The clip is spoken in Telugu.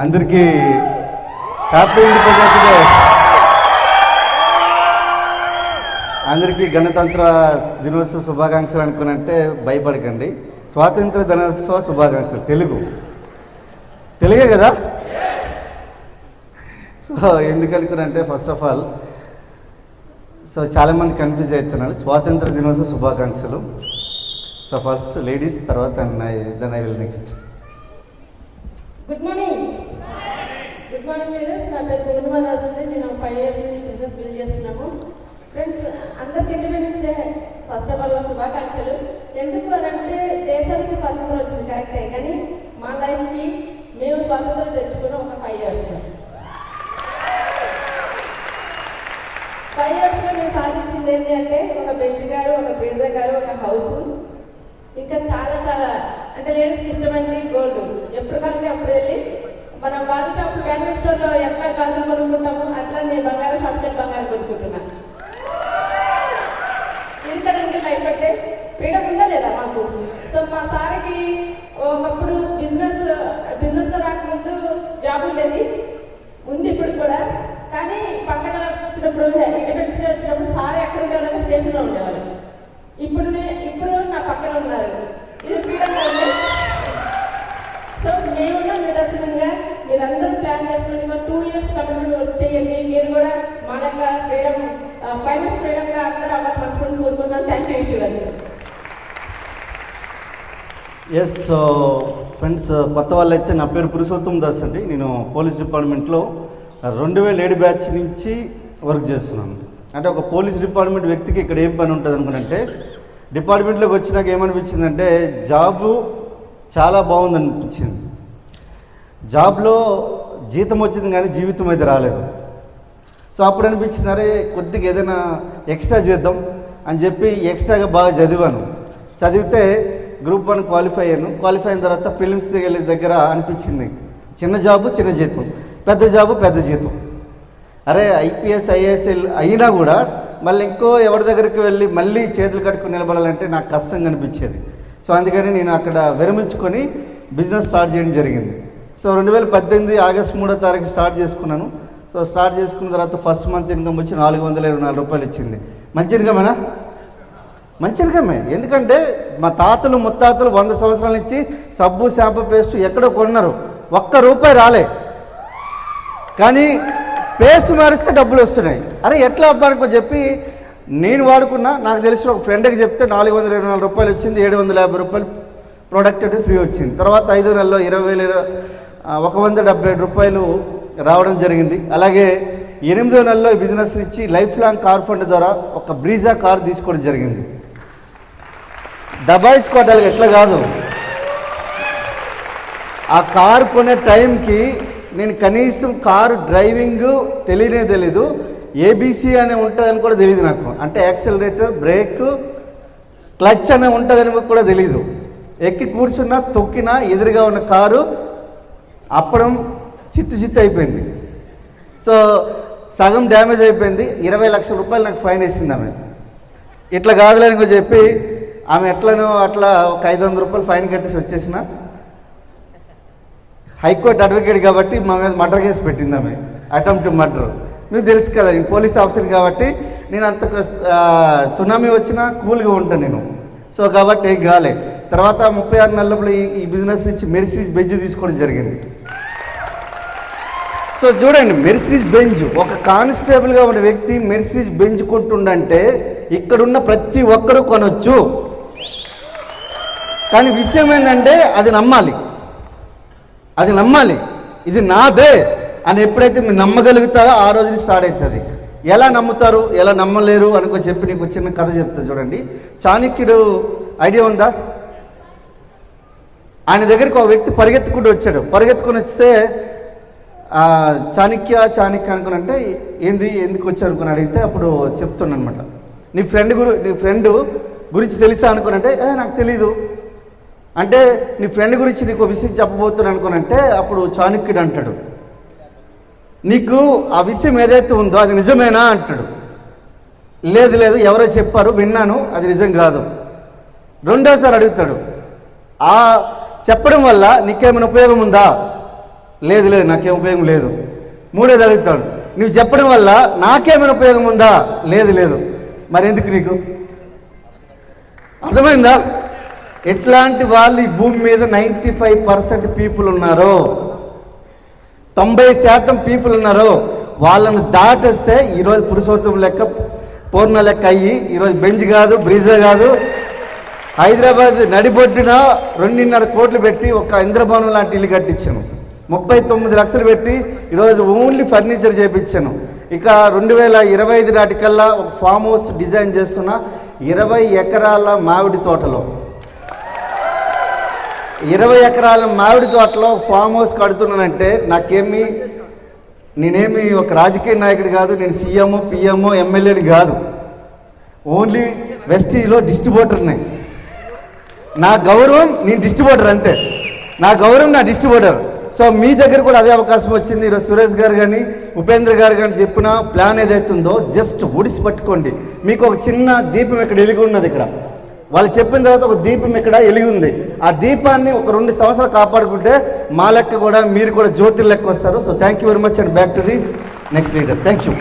అందరికీ హ్యాపీ ఇండిపెండెన్స్ డే. అందరికీ గణతంత్ర దినోత్సవ శుభాకాంక్షలు అనుకున్నంటే భయపడకండి. స్వాతంత్ర దినోత్సవ శుభాకాంక్షలు. తెలుగే కదా. సో ఎందుకు అనుకున్నంటే ఫస్ట్ ఆఫ్ ఆల్ చాలామంది కన్ఫ్యూజ్ అవుతున్నారు. స్వాతంత్ర దినోత్సవ శుభాకాంక్షలు. సో ఫస్ట్ లేడీస్, తర్వాత then I will next. Good morning leaders. నా పేరు పూర్ణిమ దాస్ ఉంది. నేను 5 years బిజినెస్ బిల్డ్ చేస్తున్నాము. ఫ్రెండ్స్, అందరికి Independence Day first of all శుభాకాంక్షలు. ఎందుకు అని అంటే దేశానికి స్వాతంత్రం వచ్చింది కరెక్టే, కానీ మా లైఫ్కి మేము స్వాతంత్రం తెచ్చుకున్న ఒక 5 years. 5 years మేము సాధించింది ఏంటి అంటే ఒక బెంచ్ గారు, ఒక బ్రీజర్ గారు, ఒక హౌస్, ఇంకా చాలా చాలా అంటే లేడీస్కి ఇష్టమైనది గోల్డ్. ఎప్పుడు కానీ అప్పుడు వెళ్ళి మనం గాజు షాప్ ఫ్యామిలీ స్టోర్లో ఎక్కడ గాజులు కొనుక్కుంటాము, అట్లా నేను బంగారు షాప్కి వెళ్ళి బంగారు కొనుక్కుంటున్నా. ఎందుకంటే లైఫ్ అంటే ఫ్రీడమ్ ఉందా లేదా మాకు. సో మా సార్కి ఒకప్పుడు బిజినెస్లో రాకముందు జాబ్ ఉండేది, ఉంది ఇప్పుడు కూడా. కానీ పక్కన వచ్చినప్పుడు ఇండిపెండెన్స్ డే వచ్చినప్పుడు సార్ ఎక్కడ ఉండేవాళ్ళని స్టేషన్లో ఉండేవాళ్ళు. ఇప్పుడు నా పక్కన ఉన్నారు. ఇది ఫ్రీడమ్ కాదు. సో మేమున్న నిదర్శనంగా మీరందరూ ప్లాన్ చేసుకుని 2 years కమిట్మెంట్ వర్క్ చేయండి. మీరు కూడా మా యొక్క ఫ్రీడమ్ ఫైనాన్స్ ఫ్రీడమ్గా అందరూ అవ్వాలి మనసుకొని కోరుకున్నాను. Thank you Eshwar. Yes. So friends, కొత్త వాళ్ళైతే నా పేరు పురుషోత్తం దాస్ అండి. నేను పోలీస్ డిపార్ట్మెంట్లో 2007 బ్యాచ్ నుంచి వర్క్ చేస్తున్నాను. అంటే ఒక పోలీస్ డిపార్ట్మెంట్ వ్యక్తికి ఇక్కడ ఏం పని ఉంటుంది అనుకున్నంటే, డిపార్ట్మెంట్లోకి వచ్చినాక ఏమనిపించిందంటే జాబు చాలా బాగుంది అనిపించింది. జాబ్లో జీతం వచ్చింది కానీ జీవితం అయితే రాలేదు. సో అప్పుడు అనిపించింది, అరే కొద్దిగా ఏదైనా ఎక్స్ట్రా చేద్దాం అని చెప్పి ఎక్స్ట్రాగా బాగా చదివాను. చదివితే గ్రూప్ 1 క్వాలిఫై అయ్యాను. క్వాలిఫై అయిన తర్వాత ఫిలిమ్స్ వెళ్ళే దగ్గర అనిపించింది, చిన్న జాబు చిన్న జీతం, పెద్ద జాబు పెద్ద జీతం. అరే IPS IAS అయినా కూడా మళ్ళీ ఇంకో ఎవరి దగ్గరికి వెళ్ళి మళ్ళీ చేతులు కట్టుకుని నిలబడాలంటే నాకు కష్టంగా అనిపించేది. సో అందుకని నేను అక్కడ విరమించుకొని బిజినెస్ స్టార్ట్ చేయడం జరిగింది. సో 2018 ఆగస్టు 3వ తారీఖు స్టార్ట్ చేసుకున్నాను. సో స్టార్ట్ చేసుకున్న తర్వాత ఫస్ట్ మంత్ ఇన్కమ్ వచ్చి 424 రూపాయలు ఇచ్చింది. మంచి ఇన్కమేనా? మంచి ఇన్కమే. ఎందుకంటే మా తాతలు ముత్తాతలు 100 సంవత్సరాల నుంచి సబ్బు షాంపూ పేస్ట్ ఎక్కడో కొన్నారు, ₹1 రాలే. కానీ పేస్ట్ మారిస్తే డబ్బులు వస్తున్నాయి. అరే ఎట్లా అబ్బానుకో చెప్పి నేను వాడుకున్నా. నాకు తెలిసిన ఒక ఫ్రెండ్కి చెప్తే 424 రూపాయలు వచ్చింది. 750 రూపాయలు ప్రోడక్ట్ అయితే ఫ్రీ వచ్చింది. తర్వాత 5 నెలల్లో 170 రూపాయలు రావడం జరిగింది. అలాగే 8వ నెలలో ఈ బిజినెస్ నుంచి లైఫ్ లాంగ్ కార్ ఫండ్ ద్వారా ఒక బ్రీజా కార్ తీసుకోవడం జరిగింది. దబాయించుకోవటానికి ఎట్లా కాదు, ఆ కారు కొనే టైంకి నేను కనీసం కారు డ్రైవింగ్ తెలీదు. ABC అనే ఉంటుందని కూడా తెలియదు నాకు. అంటే యాక్సిలరేటర్, బ్రేక్, క్లచ్ అనే ఉంటుందని కూడా తెలీదు. ఎక్కి కూర్చున్నా తొక్కినా ఎదురుగా ఉన్న కారు అప్పడం చిత్తు అయిపోయింది. సో సగం డ్యామేజ్ అయిపోయింది. 20 లక్షల రూపాయలు నాకు ఫైన్ వేసింది ఆమె. ఇట్లా కాదులేని చెప్పి ఆమె ఎట్లనో అట్లా ఒక 500 రూపాయలు ఫైన్ కట్టేసి వచ్చేసిన. హైకోర్టు అడ్వకేట్ కాబట్టి మా మీద మర్డర్ కేసు పెట్టింది ఆమె, అటెంప్ట్ మర్డర్. మీకు తెలుసు కదా, నేను పోలీస్ ఆఫీసర్ కాబట్టి నేను అంత సునామీ వచ్చినా కూల్గా ఉంటాను నేను. సో కాబట్టి ఏం కాలే. తర్వాత 36 నెలల్లో ఈ బిజినెస్ నుంచి మెర్సిడీస్ బెంజ్ తీసుకోవడం జరిగింది. సో చూడండి, మెర్సిడీస్ బెంజ్ ఒక కానిస్టేబుల్గా ఉన్న వ్యక్తి మెర్సిడీస్ బెంజ్ కొంటుండంటే ఇక్కడున్న ప్రతి ఒక్కరూ కొనొచ్చు. కానీ విషయం ఏంటంటే అది నమ్మాలి, ఇది నాదే అని ఎప్పుడైతే మీరు నమ్మగలుగుతారో ఆ రోజుని స్టార్ట్ అవుతుంది. ఎలా నమ్ముతారు, ఎలా నమ్మలేరు అనుకో చెప్పి నీకు చిన్న కథ చెప్తా చూడండి. చాణక్యుడు ఐడియా ఉందా? ఆయన దగ్గరికి ఒక వ్యక్తి పరిగెత్తుకుంటూ వచ్చాడు. పరిగెత్తుకుని వస్తే చాణక్య అనుకున్నంటే ఎందుకు వచ్చాడు అనుకుని అడిగితే అప్పుడు చెప్తున్నాను అనమాట, నీ ఫ్రెండ్ గురించి తెలుసా అనుకున్నంటే నాకు తెలీదు అంటే, నీ ఫ్రెండ్ గురించి నీకు విషయం చెప్పబోతున్నాను అనుకున్నంటే అప్పుడు చాణక్యుడు అంటాడు, నీకు ఆ విషయం ఏదైతే ఉందో అది నిజమేనా అంటాడు. లేదు ఎవరో చెప్పారు, విన్నాను, అది నిజం కాదు. రెండోసారి అడుగుతాడు, ఆ చెప్పడం వల్ల నీకేమైనా ఉపయోగం ఉందా లేదు లేదు నాకేం ఉపయోగం లేదు. మూడోది అడుగుతాడు, నువ్వు చెప్పడం వల్ల నాకేమైనా ఉపయోగం ఉందా? లేదు లేదు. మరి ఎందుకు నీకు? అర్థమైందా? ఎట్లాంటి వాళ్ళు ఈ భూమి మీద 95% పీపుల్ ఉన్నారో, 90% పీపుల్ ఉన్నారో వాళ్ళను దాటేస్తే ఈరోజు పురుషోత్తం లెక్క పూర్ణ లెక్క అయ్యి ఈరోజు బెంచ్ కాదు, బ్రిజా కాదు, హైదరాబాద్ నడిబొడ్డున 2.5 కోట్లు పెట్టి ఒక ఇంద్రభవనం లాంటి ఇల్లు కట్టించాను. 39 లక్షలు పెట్టి ఈరోజు ఓన్లీ ఫర్నిచర్ చేయించాను. ఇక 2025 నాటికల్లా ఒక ఫామ్ హౌస్ డిజైన్ చేస్తున్న 20 ఎకరాల మామిడి తోటలో 20 ఎకరాల మామిడి తోటలో ఫామ్ హౌస్ కడుతున్నానంటే నేనేమి ఒక రాజకీయ నాయకుడు కాదు, నేను సీఎం, పిఎం, ఎమ్మెల్యేని కాదు, ఓన్లీ వెస్టీలో డిస్ట్రిబ్యూటర్ని. నా గౌరవం నేను డిస్ట్రిబ్యూటర్ అంతే, నా గౌరవం నా డిస్ట్రిబ్యూటర్. సో మీ దగ్గర కూడా అదే అవకాశం వచ్చింది. ఈరోజు సురేష్ గారు కానీ ఉపేంద్ర గారు కానీ చెప్పిన ప్లాన్ ఏదైతే ఉందో జస్ట్ ఒడిసి పట్టుకోండి. మీకు ఒక చిన్న దీపం ఇక్కడ వెలిగి ఉన్నది. ఇక్కడ వాళ్ళు చెప్పిన తర్వాత ఒక దీపం ఇక్కడ వెలిగి ఉంది. ఆ దీపాన్ని ఒక 2 సంవత్సరాలు కాపాడుకుంటే మా లెక్క కూడా మీరు కూడా జ్యోతిర్ లెక్క వస్తారు. So thank you very much and back to the next leader. Thank you.